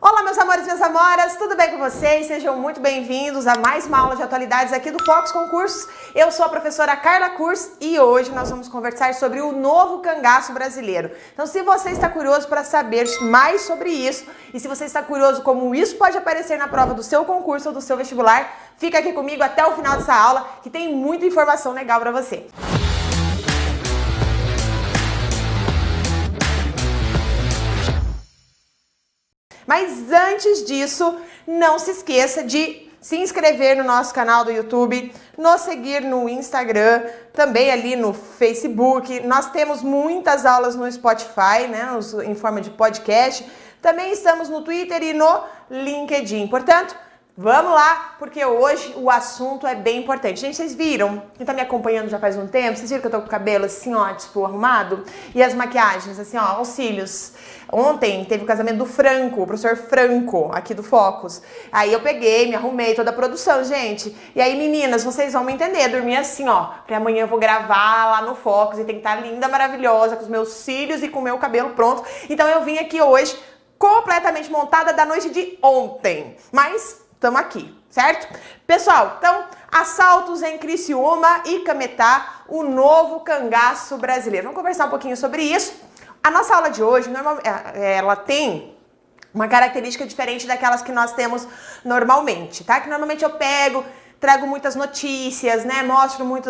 Olá, meus amores e minhas amoras, tudo bem com vocês? Sejam muito bem-vindos a mais uma aula de atualidades aqui do Focus Concursos. Eu sou a professora Carla Kurz e hoje nós vamos conversar sobre o novo cangaço brasileiro. Então, se você está curioso para saber mais sobre isso e se você está curioso como isso pode aparecer na prova do seu concurso ou do seu vestibular, fica aqui comigo até o final dessa aula que tem muita informação legal para você. Mas antes disso, não se esqueça de se inscrever no nosso canal do YouTube, nos seguir no Instagram, também ali no Facebook. Nós temos muitas aulas no Spotify, né, em forma de podcast. Também estamos no Twitter e no LinkedIn. Portanto, vamos lá, porque hoje o assunto é bem importante. Gente, vocês viram? Quem tá me acompanhando já faz um tempo, vocês viram que eu tô com o cabelo assim, ó, tipo, arrumado? E as maquiagens, assim, ó, os cílios. Ontem teve o casamento do Franco, o professor Franco, aqui do Focus. Aí eu peguei, me arrumei, toda a produção, gente. E aí, meninas, vocês vão me entender, dormir assim, ó, porque amanhã eu vou gravar lá no Focus e tem que estar linda, maravilhosa, com os meus cílios e com o meu cabelo pronto. Então eu vim aqui hoje completamente montada da noite de ontem. Mas estamos aqui, certo? Pessoal, então, assaltos em Criciúma e Cametá, o novo cangaço brasileiro. Vamos conversar um pouquinho sobre isso. A nossa aula de hoje, ela tem uma característica diferente daquelas que nós temos normalmente, tá? Que normalmente eu trago muitas notícias, né? Mostro muito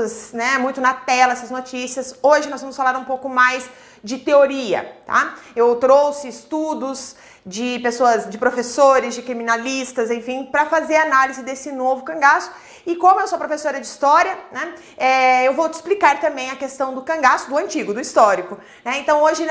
na tela essas notícias. Hoje nós vamos falar um pouco mais de teoria, tá? Eu trouxe estudos de pessoas, de professores, de criminalistas, enfim, para fazer análise desse novo cangaço. E como eu sou professora de história, né, eu vou te explicar também a questão do cangaço, do antigo, do histórico. Né? Então hoje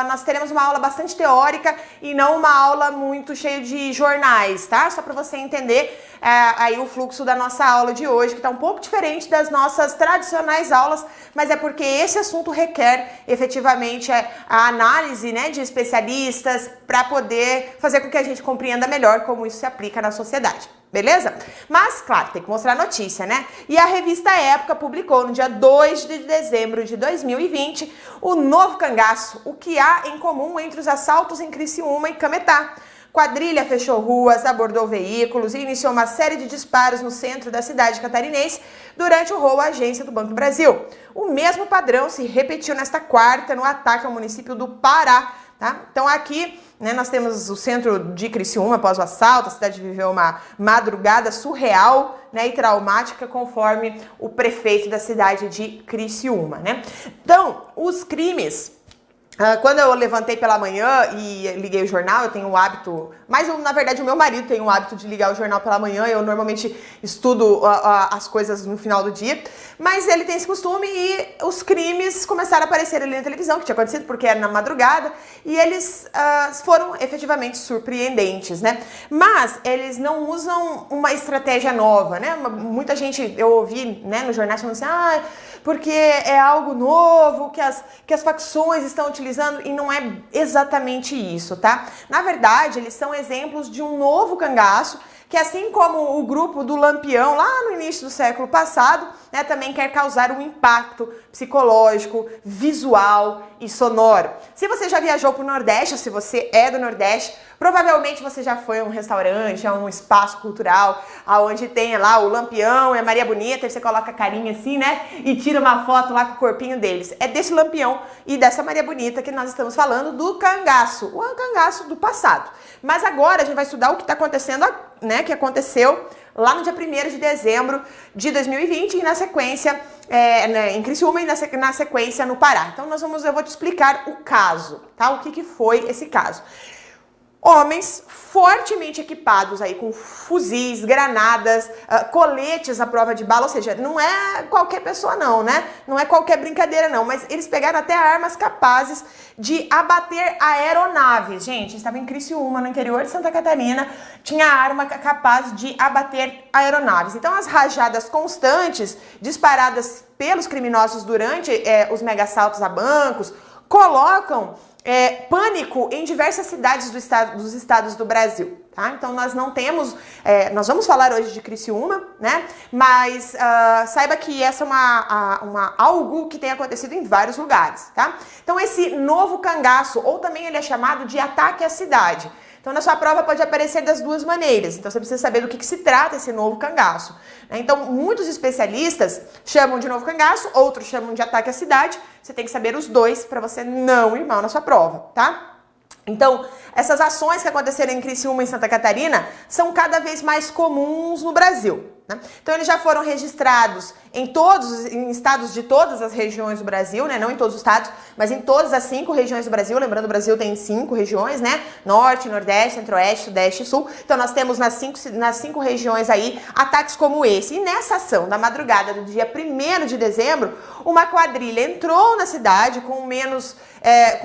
nós teremos uma aula bastante teórica e não uma aula muito cheia de jornais, tá? Só para você entender aí o fluxo da nossa aula de hoje, que está um pouco diferente das nossas tradicionais aulas, mas é porque esse assunto requer efetivamente a análise, né, de especialistas para poder fazer com que a gente compreenda melhor como isso se aplica na sociedade. Beleza? Mas, claro, tem que mostrar a notícia, né? E a revista Época publicou no dia 2 de dezembro de 2020 o novo cangaço, o que há em comum entre os assaltos em Criciúma e Cametá. Quadrilha fechou ruas, abordou veículos e iniciou uma série de disparos no centro da cidade catarinense durante o roubo à agência do Banco do Brasil. O mesmo padrão se repetiu nesta quarta no ataque ao município do Pará. Tá? Então aqui, né, nós temos o centro de Criciúma após o assalto. A cidade viveu uma madrugada surreal, né, e traumática, conforme o prefeito da cidade de Criciúma. Né? Então, os crimes... Quando eu levantei pela manhã e liguei o jornal, eu tenho o hábito, na verdade o meu marido tem o hábito de ligar o jornal pela manhã, eu normalmente estudo as coisas no final do dia, mas ele tem esse costume e os crimes começaram a aparecer ali na televisão, que tinha acontecido porque era na madrugada, e eles foram efetivamente surpreendentes, né? Mas eles não usam uma estratégia nova, né? Muita gente, eu ouvi, né, no jornal falando assim, porque é algo novo, que as facções estão utilizando, e não é exatamente isso, tá? Na verdade, eles são exemplos de um novo cangaço, que assim como o grupo do Lampião, lá no início do século passado, né, também quer causar um impacto psicológico, visual e sonoro. Se você já viajou para o Nordeste, ou se você é do Nordeste, provavelmente você já foi a um restaurante, a um espaço cultural, onde tem lá o Lampião e a Maria Bonita, e você coloca a carinha assim, né, e tira uma foto lá com o corpinho deles. É desse Lampião e dessa Maria Bonita que nós estamos falando do cangaço, o cangaço do passado. Mas agora a gente vai estudar o que está acontecendo, né, que aconteceu lá no dia 1º de dezembro de 2020 e na sequência em Criciúma e na sequência no Pará. Então eu vou te explicar o caso, tá? O que foi esse caso. Homens fortemente equipados aí com fuzis, granadas, coletes à prova de bala, ou seja, não é qualquer pessoa não, né? Não é qualquer brincadeira não, mas eles pegaram até armas capazes de abater aeronaves. Gente, estava em Criciúma, no interior de Santa Catarina, tinha arma capaz de abater aeronaves. Então as rajadas constantes disparadas pelos criminosos durante os mega assaltos a bancos colocam pânico em diversas cidades dos estados do Brasil, tá? Então nós não temos, nós vamos falar hoje de Criciúma, né? Mas saiba que essa é algo que tem acontecido em vários lugares, tá? Então esse novo cangaço, ou também ele é chamado de ataque à cidade. Então na sua prova pode aparecer das duas maneiras, então você precisa saber do que se trata esse novo cangaço. Então muitos especialistas chamam de novo cangaço, outros chamam de ataque à cidade, você tem que saber os dois para você não ir mal na sua prova, tá? Então, essas ações que aconteceram em Criciúma e em Santa Catarina são cada vez mais comuns no Brasil, né? Então, eles já foram registrados em estados de todas as regiões do Brasil, né? Não em todos os estados, mas em todas as 5 regiões do Brasil. Lembrando, o Brasil tem 5 regiões, né? Norte, Nordeste, Centro-Oeste, Sudeste e Sul. Então, nós temos nas 5 regiões aí ataques como esse. E nessa ação da madrugada do dia 1º de dezembro, uma quadrilha entrou na cidade com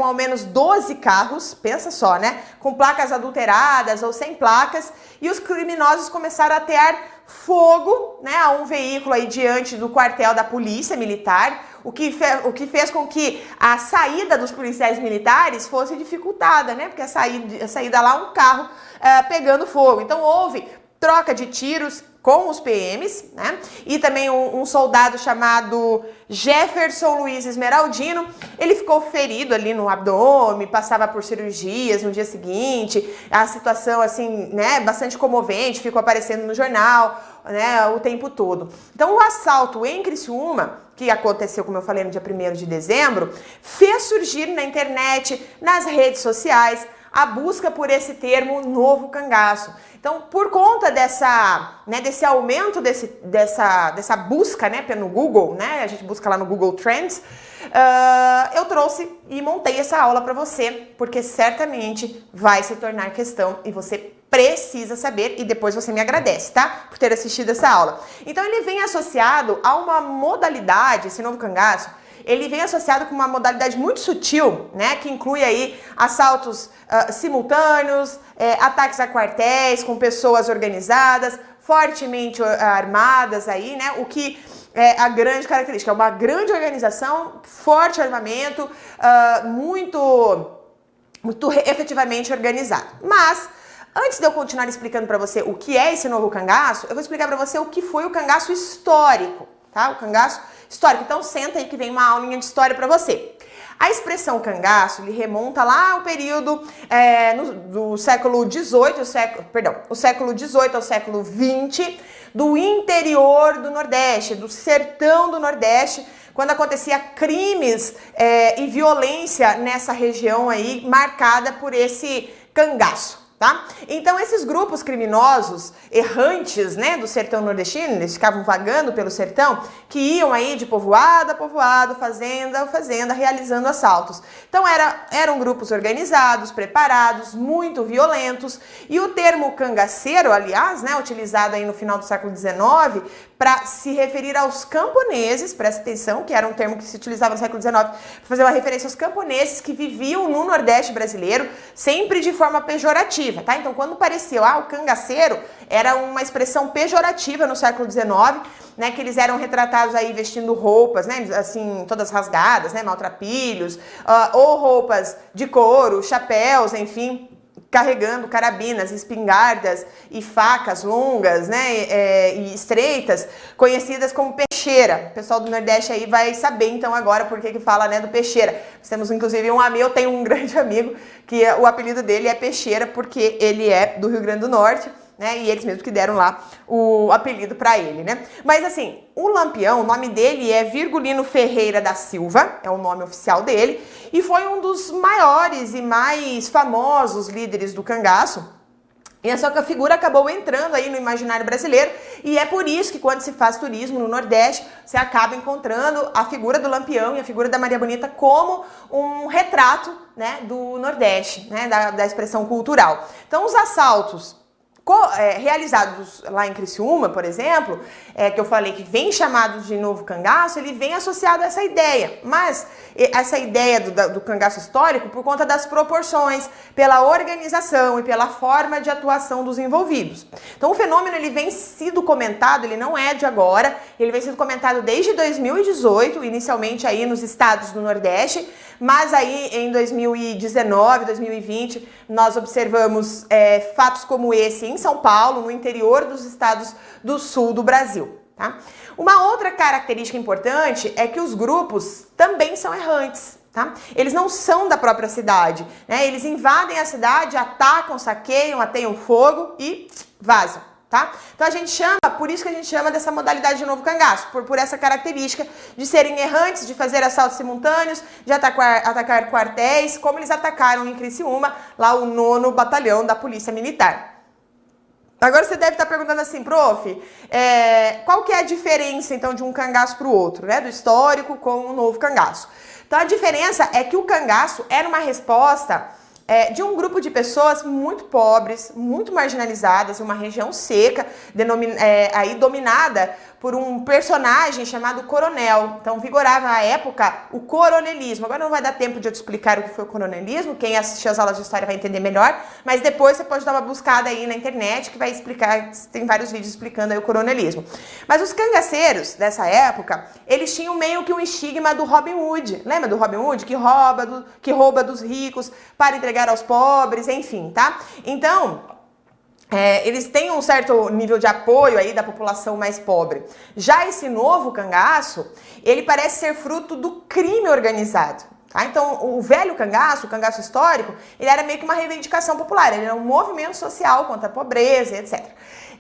ao menos 12 carros, pensa só, né? Com placas adulteradas ou sem placas, e os criminosos começaram a atear fogo, né, a um veículo aí diante do quartel da polícia militar, o que fez com que a saída dos policiais militares fosse dificultada, né? Porque a saída lá, um carro pegando fogo. Então houve troca de tiros com os PMs, né? E também um soldado chamado Jefferson Luiz Esmeraldino, ele ficou ferido ali no abdômen, passava por cirurgias no dia seguinte, a situação assim, né, bastante comovente, ficou aparecendo no jornal, né, o tempo todo. Então o assalto em Criciúma, que aconteceu, como eu falei, no dia 1º de dezembro, fez surgir na internet, nas redes sociais, a busca por esse termo novo cangaço. Então, por conta desse aumento dessa busca, né, no Google, né, a gente busca lá no Google Trends, eu trouxe e montei essa aula para você, porque certamente vai se tornar questão e você precisa saber, e depois você me agradece, tá? Por ter assistido essa aula. Então, ele vem associado a uma modalidade, esse novo cangaço, ele vem associado com uma modalidade muito sutil, né, que inclui aí assaltos simultâneos, ataques a quartéis com pessoas organizadas, fortemente armadas aí, né, o que é a grande característica, é uma grande organização, forte armamento, muito efetivamente organizado. Mas antes de eu continuar explicando para você o que é esse novo cangaço, eu vou explicar para você o que foi o cangaço histórico, tá? O cangaço histórico. Então senta aí que vem uma aulinha de história para você. A expressão cangaço ele remonta lá ao período do século XVIII, o século XVIII ao século XX, do interior do Nordeste, do sertão do Nordeste, quando acontecia crimes e violência nessa região aí, marcada por esse cangaço. Tá? Então esses grupos criminosos errantes, né, do sertão nordestino, eles ficavam vagando pelo sertão, que iam aí de povoado a povoado, fazenda a fazenda, realizando assaltos. Então eram grupos organizados, preparados, muito violentos, e o termo cangaceiro, aliás, né, utilizado aí no final do século XIX, para se referir aos camponeses, presta atenção, que era um termo que se utilizava no século XIX, para fazer uma referência aos camponeses que viviam no Nordeste brasileiro, sempre de forma pejorativa, tá? Então, quando pareceu, o cangaceiro, era uma expressão pejorativa no século XIX, né, que eles eram retratados aí vestindo roupas, né, assim, todas rasgadas, né, maltrapilhos, ou roupas de couro, chapéus, enfim, carregando carabinas, espingardas e facas longas, né, e estreitas, conhecidas como peixeira. O pessoal do Nordeste aí vai saber então agora por que fala, né, do peixeira. Nós temos inclusive eu tenho um grande amigo que o apelido dele é Peixeira porque ele é do Rio Grande do Norte, né, e eles mesmos que deram lá o apelido para ele, né? Mas assim, o Lampião, o nome dele é Virgulino Ferreira da Silva, é o nome oficial dele, e foi um dos maiores e mais famosos líderes do cangaço. E essa figura acabou entrando aí no imaginário brasileiro, e é por isso que quando se faz turismo no Nordeste, você acaba encontrando a figura do Lampião e a figura da Maria Bonita como um retrato, né, do Nordeste, né, da expressão cultural. Então os assaltos realizados lá em Criciúma, por exemplo, que eu falei que vem chamado de novo cangaço, ele vem associado a essa ideia, mas essa ideia do cangaço histórico por conta das proporções, pela organização e pela forma de atuação dos envolvidos. Então o fenômeno ele vem sido comentado, ele não é de agora, ele vem sendo comentado desde 2018, inicialmente aí nos estados do Nordeste, mas aí em 2019, 2020, nós observamos fatos como esse em São Paulo, no interior dos estados do sul do Brasil. Tá? Uma outra característica importante é que os grupos também são errantes. Tá? Eles não são da própria cidade, né? Eles invadem a cidade, atacam, saqueiam, ateiam fogo e vazam. Tá? Então a gente chama, por isso que a gente chama dessa modalidade de novo cangaço, por essa característica de serem errantes, de fazer assaltos simultâneos, de atacar quartéis, como eles atacaram em Criciúma, lá o 9º Batalhão da Polícia Militar. Agora você deve estar perguntando assim, prof, qual que é a diferença então de um cangaço para o outro, né? Do histórico com o novo cangaço. Então a diferença é que o cangaço era uma resposta de um grupo de pessoas muito pobres, muito marginalizadas, em uma região seca, aí dominada por um personagem chamado Coronel. Então vigorava na época o coronelismo. Agora não vai dar tempo de eu te explicar o que foi o coronelismo, quem assistiu as aulas de história vai entender melhor, mas depois você pode dar uma buscada aí na internet que vai explicar, tem vários vídeos explicando aí o coronelismo. Mas os cangaceiros dessa época, eles tinham meio que um estigma do Robin Hood. Lembra do Robin Hood? Que rouba dos ricos para entregar aos pobres, enfim, tá? Então, eles têm um certo nível de apoio aí da população mais pobre. Já esse novo cangaço, ele parece ser fruto do crime organizado. Tá? Então, o velho cangaço, o cangaço histórico, ele era meio que uma reivindicação popular, ele era um movimento social contra a pobreza, etc.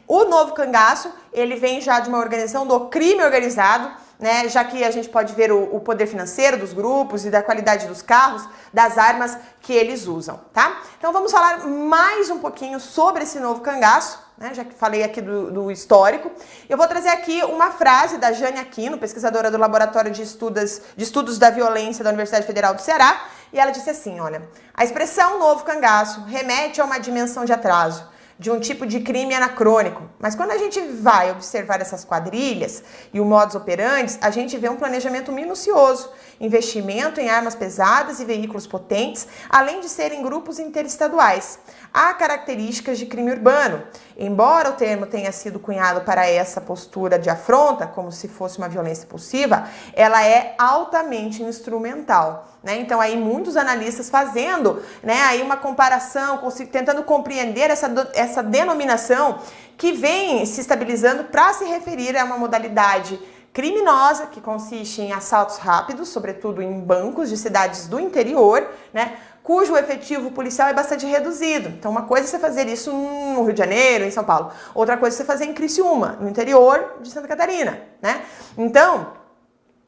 O novo cangaço, ele vem já de uma organização do crime organizado, né, já que a gente pode ver o poder financeiro dos grupos e da qualidade dos carros, das armas que eles usam, tá? Então vamos falar mais um pouquinho sobre esse novo cangaço, né, já que falei aqui do histórico. Eu vou trazer aqui uma frase da Jane Aquino, pesquisadora do Laboratório de Estudos da Violência da Universidade Federal do Ceará, e ela disse assim, olha, a expressão novo cangaço remete a uma dimensão de atraso, de um tipo de crime anacrônico. Mas quando a gente vai observar essas quadrilhas e o modus operandi, a gente vê um planejamento minucioso, investimento em armas pesadas e veículos potentes, além de serem grupos interestaduais. Há características de crime urbano. Embora o termo tenha sido cunhado para essa postura de afronta, como se fosse uma violência impulsiva, ela é altamente instrumental, né? Então aí muitos analistas fazendo, né, aí uma comparação, tentando compreender essa denominação que vem se estabilizando para se referir a uma modalidade criminosa que consiste em assaltos rápidos, sobretudo em bancos de cidades do interior, né, cujo efetivo policial é bastante reduzido. Então, uma coisa é você fazer isso no Rio de Janeiro, em São Paulo. Outra coisa é você fazer em Criciúma, no interior de Santa Catarina, né? Então,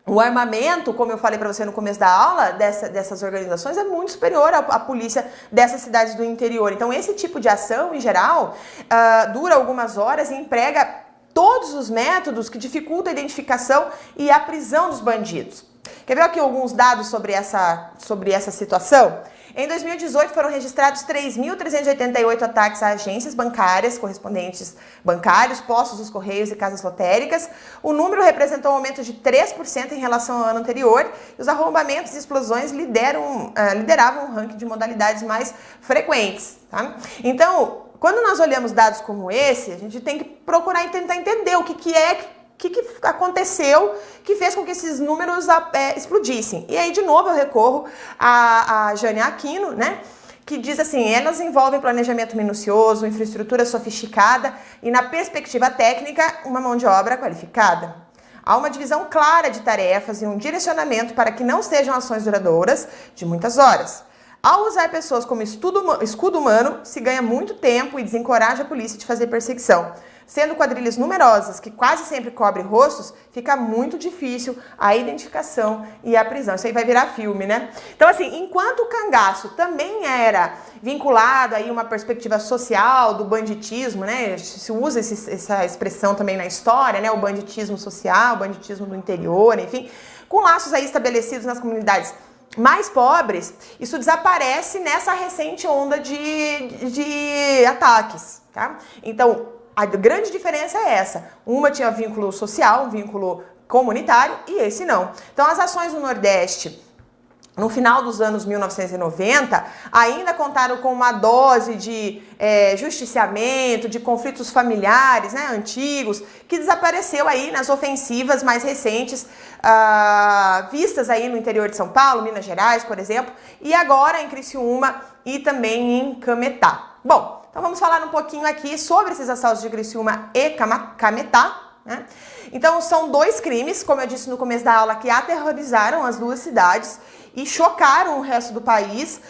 o armamento, como eu falei para você no começo da aula, dessas organizações é muito superior à polícia dessas cidades do interior. Então, esse tipo de ação, em geral, dura algumas horas e emprega todos os métodos que dificultam a identificação e a prisão dos bandidos. Quer ver aqui alguns dados sobre essa situação? Em 2018 foram registrados 3.388 ataques a agências bancárias, correspondentes bancários, postos dos Correios e casas lotéricas. O número representou um aumento de 3% em relação ao ano anterior e os arrombamentos e explosões lideravam o ranking de modalidades mais frequentes. Tá? Então, quando nós olhamos dados como esse, a gente tem que procurar e tentar entender o que aconteceu que fez com que esses números explodissem. E aí, de novo, eu recorro a Jane Aquino, né, que diz assim, elas envolvem planejamento minucioso, infraestrutura sofisticada e, na perspectiva técnica, uma mão de obra qualificada. Há uma divisão clara de tarefas e um direcionamento para que não sejam ações duradouras de muitas horas. Ao usar pessoas como escudo humano, se ganha muito tempo e desencoraja a polícia de fazer perseguição. Sendo quadrilhas numerosas, que quase sempre cobrem rostos, fica muito difícil a identificação e a prisão. Isso aí vai virar filme, né? Então, assim, enquanto o cangaço também era vinculado aí a uma perspectiva social do banditismo, né? Se usa essa expressão também na história, né? O banditismo social, o banditismo do interior, enfim, com laços aí estabelecidos nas comunidades mais pobres, isso desaparece nessa recente onda de ataques, tá? Então, a grande diferença é essa. Uma tinha vínculo social, um vínculo comunitário, e esse não. Então, as ações no Nordeste, no final dos anos 1990, ainda contaram com uma dose de justiciamento, de conflitos familiares, né, antigos, que desapareceu aí nas ofensivas mais recentes, vistas aí no interior de São Paulo, Minas Gerais, por exemplo, e agora em Criciúma e também em Cametá. Bom, então vamos falar um pouquinho aqui sobre esses assaltos de Criciúma e Cametá, né? Então são dois crimes, como eu disse no começo da aula, que aterrorizaram as duas cidades e chocaram o resto do país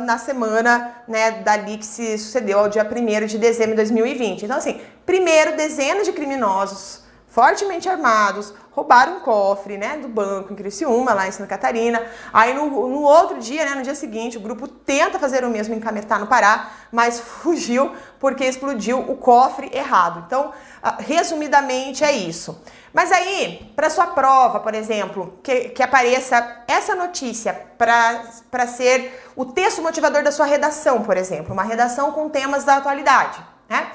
na semana, né, dali que se sucedeu ao dia 1º de dezembro de 2020. Então, assim, primeiro, dezenas de criminosos fortemente armados roubaram um cofre, né, do banco em Criciúma, lá em Santa Catarina. Aí no outro dia, né, no dia seguinte, o grupo tenta fazer o mesmo em Cametá, no Pará, mas fugiu porque explodiu o cofre errado. Então, resumidamente, é isso. Mas aí, para sua prova, por exemplo, que apareça essa notícia para ser o texto motivador da sua redação, por exemplo, uma redação com temas da atualidade, né?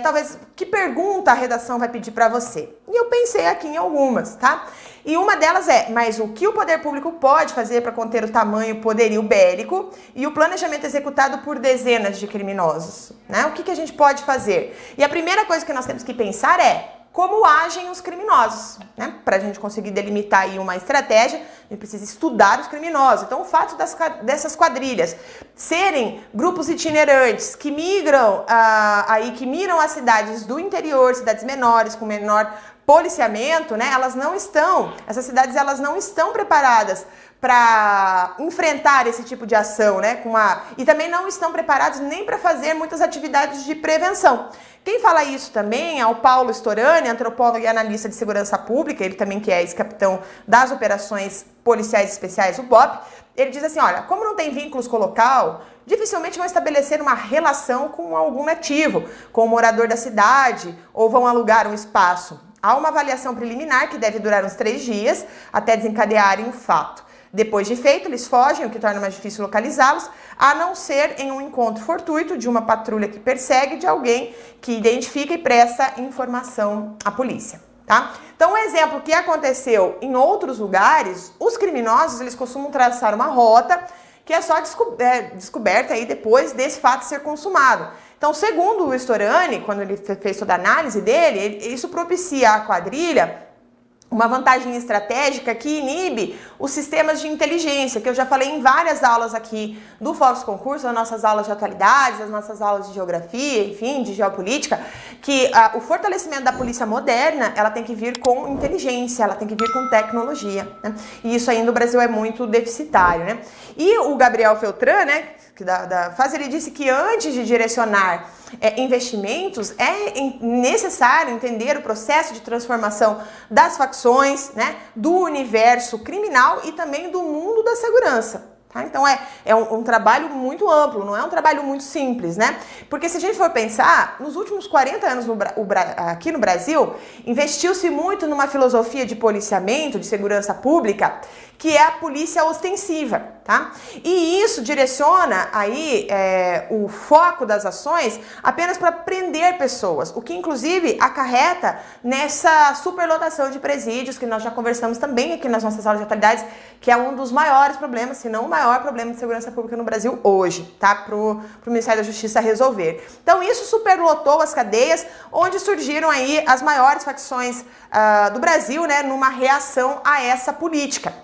Talvez, que pergunta a redação vai pedir para você? E eu pensei aqui em algumas, tá? E uma delas é, mas o que o poder público pode fazer para conter o tamanho e poderio bélico e o planejamento executado por dezenas de criminosos, né? O que a gente pode fazer? E a primeira coisa que nós temos que pensar é como agem os criminosos, né? Para a gente conseguir delimitar aí uma estratégia, a gente precisa estudar os criminosos. Então, o fato dessas quadrilhas serem grupos itinerantes que migram que miram as cidades do interior, cidades menores, com menor policiamento, né? Essas cidades elas não estão preparadas para enfrentar esse tipo de ação, né? E também não estão preparados nem para fazer muitas atividades de prevenção. Quem fala isso também é o Paulo Storani, antropólogo e analista de segurança pública, ele também que é ex-capitão das operações policiais especiais, o BOP. Ele diz assim, olha, como não tem vínculos com o local, dificilmente vão estabelecer uma relação com algum nativo, com o morador da cidade, ou vão alugar um espaço. Há uma avaliação preliminar que deve durar uns 3 dias até desencadearem o fato. Depois de feito, eles fogem, o que torna mais difícil localizá-los, a não ser em um encontro fortuito de uma patrulha que persegue, de alguém que identifica e presta informação à polícia, tá? Então, um exemplo que aconteceu em outros lugares, os criminosos, eles costumam traçar uma rota que é só descoberta aí depois desse fato ser consumado. Então, segundo o Storani, quando ele fez toda a análise dele, isso propicia à quadrilha uma vantagem estratégica que inibe os sistemas de inteligência, que eu já falei em várias aulas aqui do Focus Concurso, nas nossas aulas de atualidades, nas nossas aulas de geografia, enfim, de geopolítica, que o fortalecimento da polícia moderna, ela tem que vir com inteligência, ela tem que vir com tecnologia, né? E isso aí no Brasil é muito deficitário, né? E o Gabriel Feltran, né, da FAS, ele disse que antes de direcionar investimentos, é necessário entender o processo de transformação das facções, né, do universo criminal e também do mundo da segurança. Tá? Então é um trabalho muito amplo, não é um trabalho muito simples, né? Porque se a gente for pensar, nos últimos 40 anos aqui no Brasil, investiu-se muito numa filosofia de policiamento, de segurança pública, que é a polícia ostensiva, tá? E isso direciona aí o foco das ações apenas para prender pessoas, o que inclusive acarreta nessa superlotação de presídios, que nós já conversamos também aqui nas nossas aulas de atualidades, que é um dos maiores problemas, se não o maior problema de segurança pública no Brasil hoje, tá? Pro Ministério da Justiça resolver. Então isso superlotou as cadeias, onde surgiram aí as maiores facções do Brasil, né, numa reação a essa política.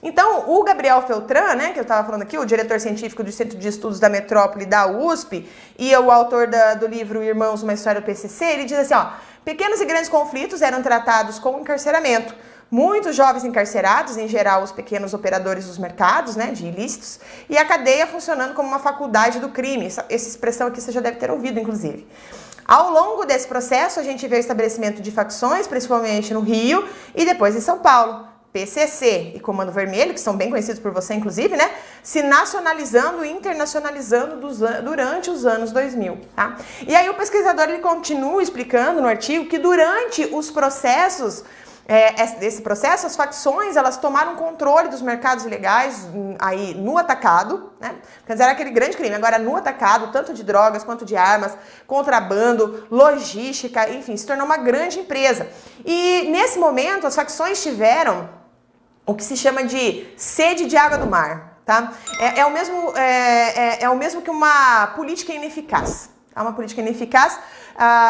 Então, o Gabriel Feltran, né, que eu estava falando aqui, o diretor científico do Centro de Estudos da Metrópole da USP e o autor do livro Irmãos, uma História do PCC, ele diz assim, ó, pequenos e grandes conflitos eram tratados com encarceramento. Muitos jovens encarcerados, em geral os pequenos operadores dos mercados, né, de ilícitos, e a cadeia funcionando como uma faculdade do crime. Essa expressão aqui você já deve ter ouvido, inclusive. Ao longo desse processo, a gente vê o estabelecimento de facções, principalmente no Rio e depois em São Paulo. PCC e Comando Vermelho, que são bem conhecidos por você, inclusive, né? Se nacionalizando e internacionalizando durante os anos 2000, tá? E aí o pesquisador, ele continua explicando no artigo que durante os processos, desse processo, as facções, elas tomaram controle dos mercados ilegais aí no atacado, né? Quer dizer, era aquele grande crime, agora no atacado, tanto de drogas quanto de armas, contrabando, logística, enfim, se tornou uma grande empresa. E nesse momento, as facções tiveram o que se chama de sede de água do mar, tá? É o mesmo que uma política ineficaz. Uma política ineficaz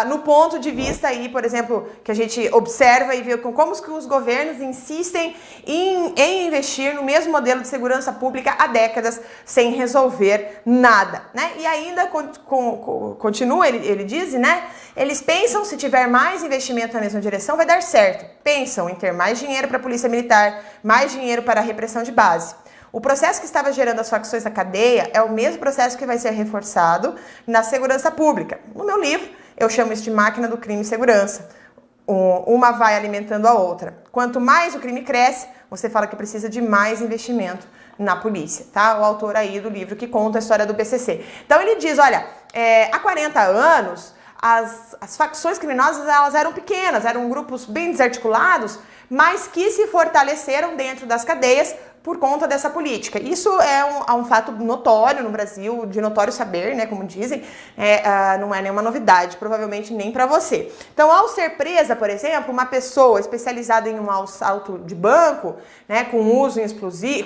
no ponto de vista aí, por exemplo, que a gente observa e vê como que os governos insistem em investir no mesmo modelo de segurança pública há décadas sem resolver nada, né? E ainda continua, ele diz, né? Eles pensam, se tiver mais investimento na mesma direção, vai dar certo. Pensam em ter mais dinheiro para a polícia militar, mais dinheiro para a repressão de base. O processo que estava gerando as facções da cadeia é o mesmo processo que vai ser reforçado na segurança pública. No meu livro, eu chamo isso de máquina do crime e segurança. Uma vai alimentando a outra. Quanto mais o crime cresce, você fala que precisa de mais investimento na polícia, tá? O autor aí do livro que conta a história do PCC. Então ele diz, olha, há 40 anos, as facções criminosas elas eram pequenas, eram grupos bem desarticulados, mas que se fortaleceram dentro das cadeias por conta dessa política. Isso é um fato notório no Brasil, de notório saber, né, como dizem, não é nenhuma novidade, provavelmente nem para você. Então, ao ser presa, por exemplo, uma pessoa especializada em um assalto de banco, né, com uso em explosivo,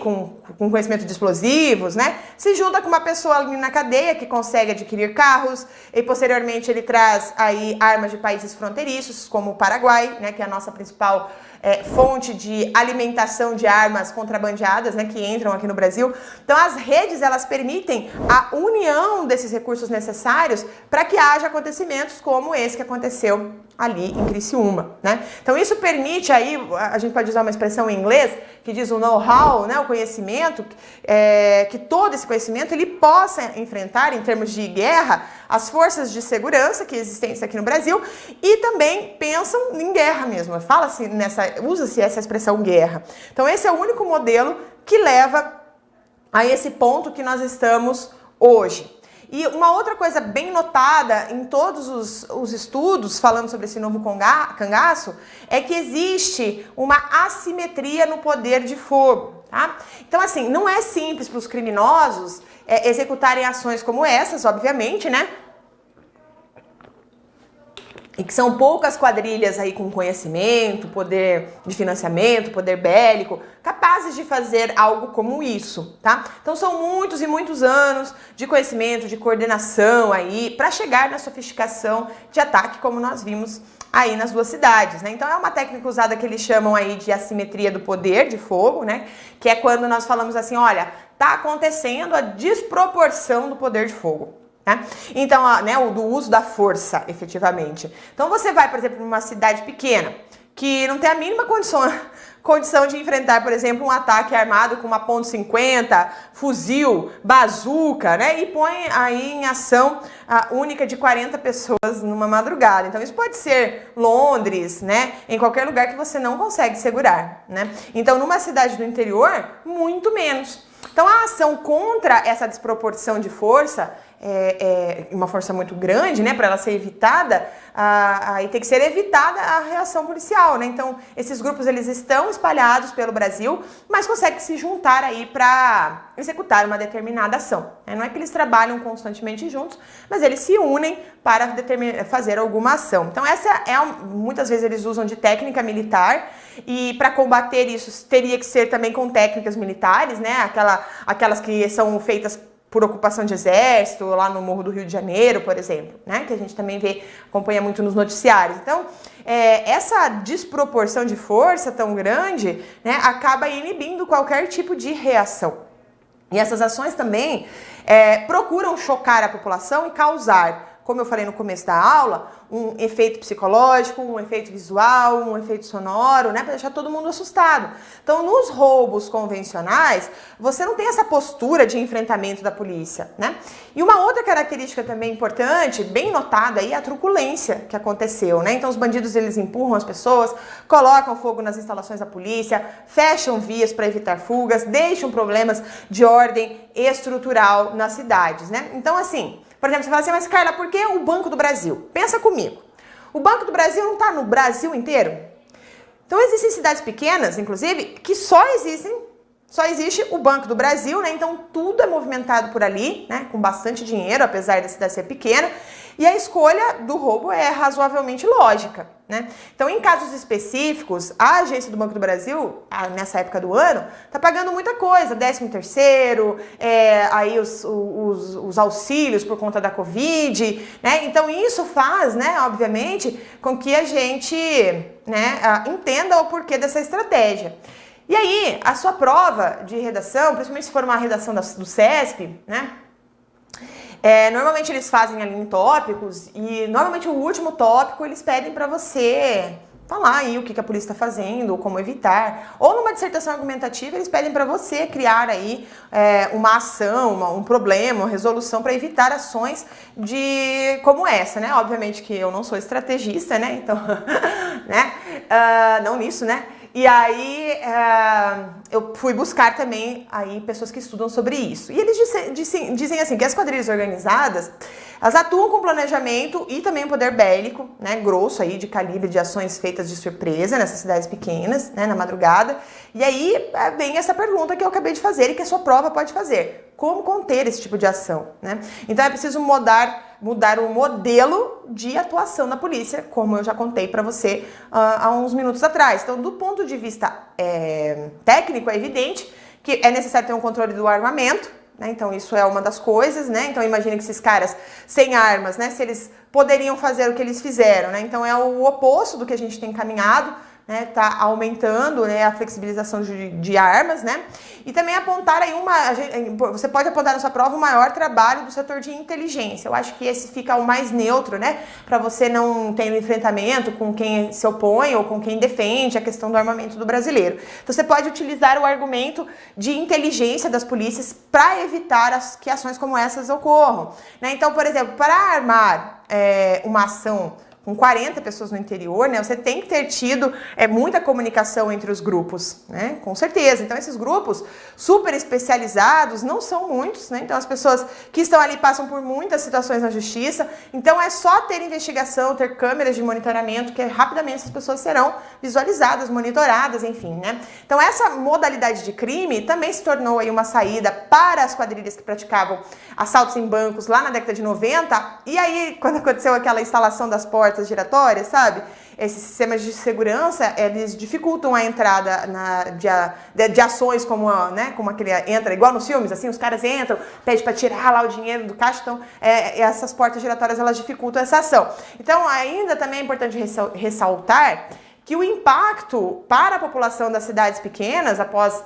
com conhecimento de explosivos, né, se junta com uma pessoa ali na cadeia que consegue adquirir carros e posteriormente ele traz aí armas de países fronteiriços, como o Paraguai, né, que é a nossa principal fonte de alimentação de armas contrabandeadas, né, que entram aqui no Brasil. Então as redes elas permitem a união desses recursos necessários para que haja acontecimentos como esse que aconteceu ali em Criciúma, né? Então isso permite aí, a gente pode usar uma expressão em inglês que diz o know-how, né, o conhecimento, que todo esse conhecimento ele possa enfrentar em termos de guerra as forças de segurança que existem aqui no Brasil e também pensam em guerra mesmo. Fala-se usa-se essa expressão guerra. Então esse é o único modelo que leva a esse ponto que nós estamos hoje. E uma outra coisa bem notada em todos os estudos falando sobre esse novo cangaço é que existe uma assimetria no poder de fogo, tá? Então, assim, não é simples para os criminosos executarem ações como essas, obviamente, né? E que são poucas quadrilhas aí com conhecimento, poder de financiamento, poder bélico, capazes de fazer algo como isso, tá? Então são muitos e muitos anos de conhecimento, de coordenação aí, para chegar na sofisticação de ataque, como nós vimos aí nas duas cidades, né? Então é uma técnica usada que eles chamam aí de assimetria do poder de fogo, né? Que é quando nós falamos assim, olha, tá acontecendo a desproporção do poder de fogo. Então, né, do uso da força, efetivamente. Então, você vai, por exemplo, numa cidade pequena, que não tem a mínima condição de enfrentar, por exemplo, um ataque armado com uma .50, fuzil, bazuca, né, e põe aí em ação a única de 40 pessoas numa madrugada. Então, isso pode ser Londres, né, em qualquer lugar que você não consegue segurar, né. Então, numa cidade do interior, muito menos. Então, a ação contra essa desproporção de força uma força muito grande, né, para ela ser evitada, aí tem que ser evitada a reação policial, né? Então, esses grupos eles estão espalhados pelo Brasil, mas conseguem se juntar aí para executar uma determinada ação, né? Não é que eles trabalham constantemente juntos, mas eles se unem para fazer alguma ação. Então, muitas vezes eles usam de técnica militar e para combater isso teria que ser também com técnicas militares, né? Aquelas que são feitas por ocupação de exército, lá no Morro do Rio de Janeiro, por exemplo, né? Que a gente também acompanha muito nos noticiários. Então, essa desproporção de força tão grande, né, acaba inibindo qualquer tipo de reação. E essas ações também procuram chocar a população e causar, como eu falei no começo da aula, um efeito psicológico, um efeito visual, um efeito sonoro, né, para deixar todo mundo assustado. Então, nos roubos convencionais, você não tem essa postura de enfrentamento da polícia, né? E uma outra característica também importante, bem notada aí, é a truculência que aconteceu, né? Então, os bandidos, eles empurram as pessoas, colocam fogo nas instalações da polícia, fecham vias para evitar fugas, deixam problemas de ordem estrutural nas cidades, né? Então, assim, por exemplo, você fala assim, mas Carla, por que o Banco do Brasil? Pensa comigo. O Banco do Brasil não está no Brasil inteiro? Então existem cidades pequenas, inclusive, que só existem Só existe o Banco do Brasil, né? Então tudo é movimentado por ali, né? Com bastante dinheiro, apesar da cidade ser pequena. E a escolha do roubo é razoavelmente lógica, né? Então, em casos específicos, a agência do Banco do Brasil, nessa época do ano, tá pagando muita coisa, 13º, aí os auxílios por conta da Covid, né? Então, isso faz, né, obviamente, com que a gente, né, entenda o porquê dessa estratégia. E aí, a sua prova de redação, principalmente se for uma redação do CESP, né? Normalmente eles fazem ali em tópicos e normalmente o último tópico eles pedem para você falar aí o que a polícia está fazendo, ou como evitar. Ou numa dissertação argumentativa eles pedem para você criar aí uma ação, um problema, uma resolução para evitar ações como essa, né? Obviamente que eu não sou estrategista, né? Então, né? Não nisso, né? E aí eu fui buscar também aí pessoas que estudam sobre isso. E eles dizem assim, que as quadrilhas organizadas, elas atuam com planejamento e também o poder bélico, né, grosso aí, de calibre de ações feitas de surpresa nessas cidades pequenas, né, na madrugada. E aí vem essa pergunta que eu acabei de fazer e que a sua prova pode fazer. Como conter esse tipo de ação, né? Então é preciso mudar o modelo de atuação da polícia, como eu já contei para você há uns minutos atrás. Então, do ponto de vista técnico, é evidente que é necessário ter um controle do armamento, né? Então, isso é uma das coisas, né? Então, imagina que esses caras sem armas, né? Se eles poderiam fazer o que eles fizeram, né? Então, é o oposto do que a gente tem caminhado, né, tá aumentando, né, a flexibilização de armas, né, e também apontar aí você pode apontar na sua prova o maior trabalho do setor de inteligência. Eu acho que esse fica o mais neutro, né, para você não ter um enfrentamento com quem se opõe ou com quem defende a questão do armamento do brasileiro. Então você pode utilizar o argumento de inteligência das polícias para evitar que ações como essas ocorram, né. Então, por exemplo, para armar uma ação com 40 pessoas no interior, né, você tem que ter tido muita comunicação entre os grupos, né, com certeza. Então, esses grupos super especializados não são muitos, né, então as pessoas que estão ali passam por muitas situações na justiça, então é só ter investigação, ter câmeras de monitoramento, que rapidamente essas pessoas serão visualizadas, monitoradas, enfim, né. Então, essa modalidade de crime também se tornou aí uma saída para as quadrilhas que praticavam assaltos em bancos lá na década de 90, e aí, quando aconteceu aquela instalação das portas giratórias, sabe? Esses sistemas de segurança, eles dificultam a entrada de ações como, né, como aquele entra, igual nos filmes, assim, os caras entram, pedem para tirar lá o dinheiro do caixa, então essas portas giratórias, elas dificultam essa ação. Então, ainda também é importante ressaltar que o impacto para a população das cidades pequenas, após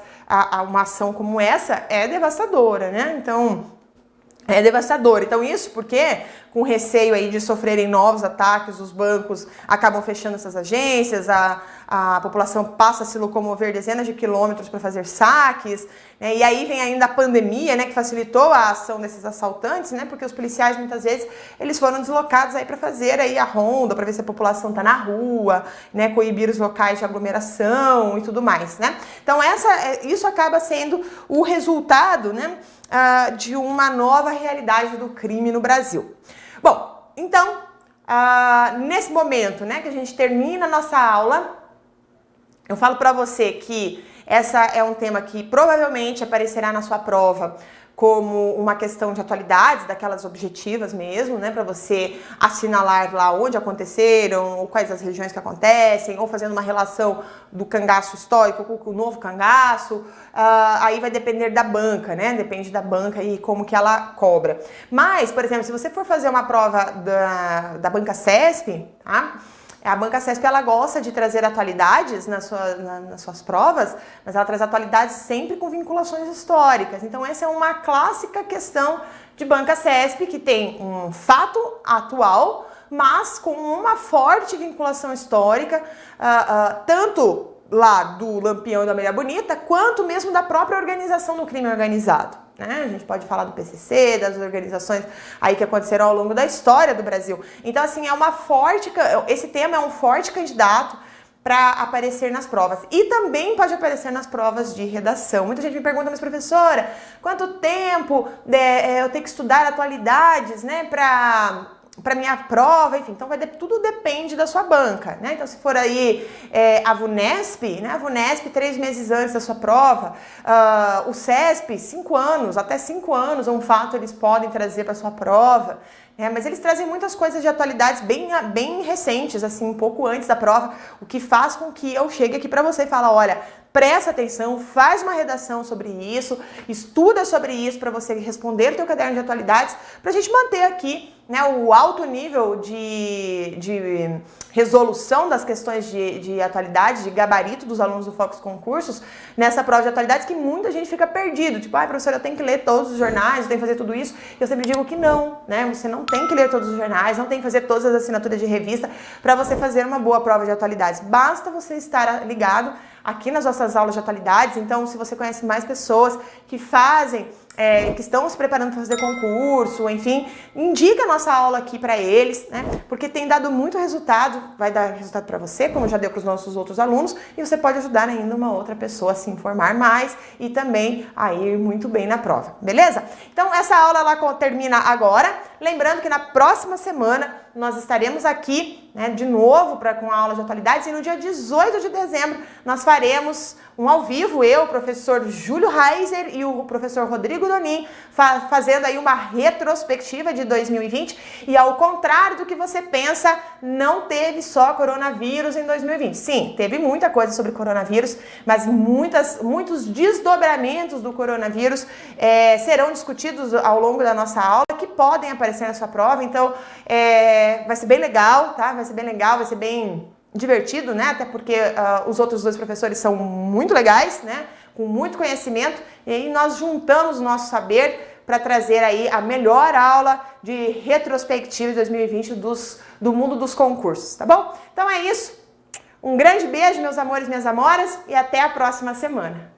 uma ação como essa, é devastadora, né? Então, é devastador. Então isso porque, com receio aí de sofrerem novos ataques, os bancos acabam fechando essas agências, a população passa a se locomover dezenas de quilômetros para fazer saques, né? E aí vem ainda a pandemia, né, que facilitou a ação desses assaltantes, né, porque os policiais muitas vezes eles foram deslocados aí para fazer aí a ronda, para ver se a população está na rua, né, coibir os locais de aglomeração e tudo mais, né? Então isso acaba sendo o resultado, né, de uma nova realidade do crime no Brasil. Bom, então, nesse momento, né, que a gente termina a nossa aula, eu falo para você que essa é um tema que provavelmente aparecerá na sua prova como uma questão de atualidades, daquelas objetivas mesmo, né, para você assinalar lá onde aconteceram, ou quais as regiões que acontecem, ou fazendo uma relação do cangaço histórico com o novo cangaço. Aí vai depender da banca, né, depende da banca e como que ela cobra. Mas, por exemplo, se você for fazer uma prova da banca CESP, tá? A banca CESP, ela gosta de trazer atualidades nas suas provas, mas ela traz atualidades sempre com vinculações históricas. Então, essa é uma clássica questão de banca CESP, que tem um fato atual, mas com uma forte vinculação histórica, tanto lá do Lampião e da Maria Bonita, quanto mesmo da própria organização do crime organizado. A gente pode falar do PCC, das organizações aí que aconteceram ao longo da história do Brasil. Então, assim, esse tema é um forte candidato para aparecer nas provas. E também pode aparecer nas provas de redação. Muita gente me pergunta, mas professora, quanto tempo eu tenho que estudar atualidades, né, para para minha prova, enfim, então tudo depende da sua banca, né? Então, se for aí a VUNESP, né? A VUNESP 3 meses antes da sua prova, o CESP 5 anos, até 5 anos, um fato eles podem trazer para sua prova, né? Mas eles trazem muitas coisas de atualidades bem recentes, assim, um pouco antes da prova, o que faz com que eu chegue aqui para você e fale, olha, presta atenção, faz uma redação sobre isso, estuda sobre isso para você responder o teu caderno de atualidades, para a gente manter aqui, né, o alto nível de resolução das questões de atualidade, de gabarito dos alunos do Focus Concursos, nessa prova de atualidades que muita gente fica perdido. Tipo, professora, eu tenho que ler todos os jornais, eu tenho que fazer tudo isso. Eu sempre digo que não, né? Você não tem que ler todos os jornais, não tem que fazer todas as assinaturas de revista para você fazer uma boa prova de atualidades. Basta você estar ligado aqui nas nossas aulas de atualidades. Então, se você conhece mais pessoas que fazem, que estão se preparando para fazer concurso, enfim, indica a nossa aula aqui para eles, né? Porque tem dado muito resultado, vai dar resultado para você, como já deu para os nossos outros alunos, e você pode ajudar ainda uma outra pessoa a se informar mais e também a ir muito bem na prova, beleza? Então, essa aula ela termina agora. Lembrando que na próxima semana nós estaremos aqui, né, de novo com a aula de atualidades, e no dia 18 de dezembro nós faremos um ao vivo, eu, o professor Júlio Reiser e o professor Rodrigo Donin, fazendo aí uma retrospectiva de 2020, e ao contrário do que você pensa, não teve só coronavírus em 2020. Sim, teve muita coisa sobre coronavírus, mas muitos desdobramentos do coronavírus serão discutidos ao longo da nossa aula, que podem aparecer na sua prova. Então, vai ser bem legal, tá? Vai ser bem legal, vai ser bem divertido, né? Até porque os outros dois professores são muito legais, né? Com muito conhecimento, e aí nós juntamos o nosso saber para trazer aí a melhor aula de retrospectiva de 2020 do mundo dos concursos, tá bom? Então é isso. Um grande beijo, meus amores e minhas amoras, e até a próxima semana.